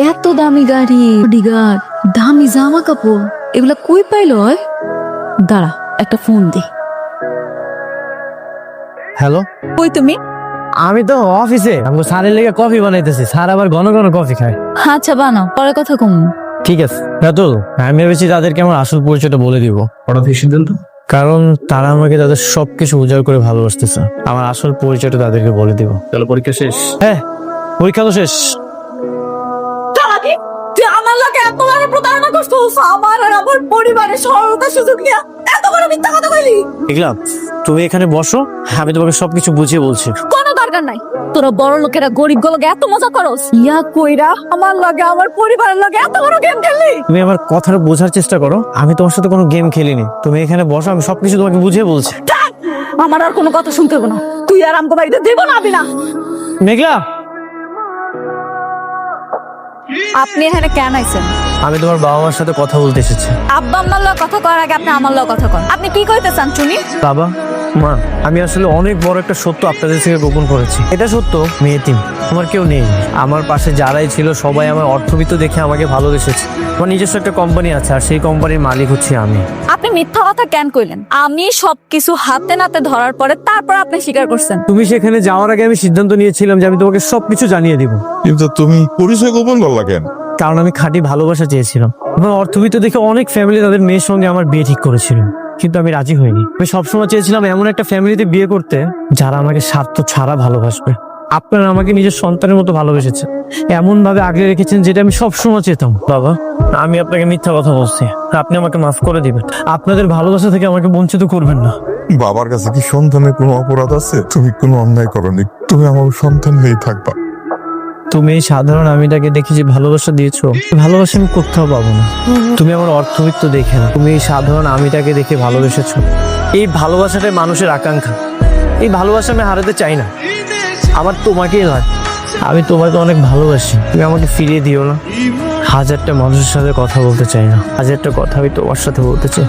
এত দামি গাড়ি, বডিগার্ড, দামি জামা কাপড়, এগুলা কই পাইলো? দাঁড়া, একটা ফোন দে। হ্যালো, কই তুমি? আমি তো অফিসে আমাকে স্যারের লেগে কফি বানাইতেছি। স্যার আবার ঘন ঘন কফি খায়। আচ্ছা বানাও, পরে কথা কম। ঠিক আছে রাতুল, আমি ভেবেছি তাদেরকে আমার আসল পরিচয়টা বলে দিব। হঠাৎ এই সিদ্ধান্ত? কারণ তারা আমাকে তাদের সবকিছু উজাড় করে ভালোবাসতেছে। আমার আসল পরিচয়টা তাদেরকে বলে দিব। তাহলে পরীক্ষা শেষ? হ্যাঁ, পরীক্ষা তো শেষ। তুই আমার লাগে এত বড় প্রতারণা করছিস, আমার আর আমার পরিবারের সরলতা সুযোগ নিয়ে এত বড় মিথ্যা কথা বলি। দেখলাম, তুমি এখানে বসো, আমি তোমাকে সবকিছু বুঝিয়ে বলছি। কোনো দরকার নাই, তোরা বড় লোকেরা গরিব গুলোকে এত মজা করস। ইয়া কইরা আমার লাগে আমার পরিবারের লাগে এত বড় গেম খেললি। তুমি আমার কথাটা বোঝার চেষ্টা করো। আমি তোমার সাথে কোনো গেম খেলিনি। তুমি এখানে বসো, আমি সবকিছু তোমাকে বুঝিয়ে বলছি। আমার আর কোনো কথা শুনতে হবে না। তুই আর আমাকে বাড়িতে দেব না, আমি না। মেঘলা, আপনি এখানে কেন আইছেন? আমি তোমার বাবা মার সাথে কথা বলতে এসেছি। আব্বা আম্মার লগে কথা করার আগে আপনি আমার লগে কথা কন। আপনি কি কইতে চান শুনি? বাবা মা, আমি আসলে অনেক বড় একটা সত্য আপনাদের থেকে গোপন করেছি। এটা সত্য, আমি এতিম, আমার কেউ নেই। আমার পাশে যারাই ছিল সবাই আমার অর্থবিত্ত দেখে আমাকে ভালোবেসেছে। আমার নিজস্ব একটা কোম্পানি আছে, আর সেই কোম্পানির মালিক হচ্ছে আমি। আপনি মিথ্যা কথা কেন কইলেন? আমি সবকিছু হাতে নাতে ধরার পরে তারপর আপনি স্বীকার করছেন। তুমি সেখানে যাওয়ার আগে আমি সিদ্ধান্ত নিয়েছিলাম যে আমি তোমাকে সবকিছু জানিয়ে দিব। কিন্তু তুমি পরিচয় গোপন করলা কেন? কারণ আমি খাঁটি ভালোবাসা চেয়েছিলাম। আমার অর্থবিত্ত দেখে অনেক ফ্যামিলি তাদের মেয়ের সঙ্গে আমার বিয়ে ঠিক করেছিল, কিন্তু আমি রাজি হইনি। আমি সবসময় চেয়েছিলাম এমন একটা ফ্যামিলিতে বিয়ে করতে যারা আমাকে স্বার্থ ছাড়া ভালোবাসবে। আপনারা আমাকে নিজের সন্তানের মতো ভালোবেসেছেন, এমন ভাবে আগলে রেখেছেন যেটা আমি সবসময় চেতাম। বাবা, আমি আপনাকে মিথ্যা কথা বলছি, আপনি আমাকে মাফ করে দিবেন। আপনাদের ভালোবাসা থেকে আমাকে বঞ্চিত করবেন না। বাবার কাছে কি সন্তানের কোনো অপরাধ আছে? তুমি কোনো অন্যায় করনি, তুমি আমার সন্তান হয়েই থাকবা। তুমি এই সাধারণ আমিটাকে দেখে যে ভালোবাসা দিয়েছো, ভালোবাসা আমি কোথাও পাবো না। তুমি আমার অর্থবিত্ত দেখে না, তুমি এই সাধারণ আমিটাকে দেখে ভালোবেসেছো। এই ভালোবাসাটাই মানুষের আকাঙ্ক্ষা। এই ভালোবাসা আমি হারাতে চাই না, আমার তোমাকেই লাগে। আমি তোমাকে অনেক ভালোবাসি, তুমি আমাকে ফিরিয়ে দিও না। হাজারটা মানুষের সাথে কথা বলতে চাই না, হাজারটা কথা আমি তোমার সাথে বলতে চাই।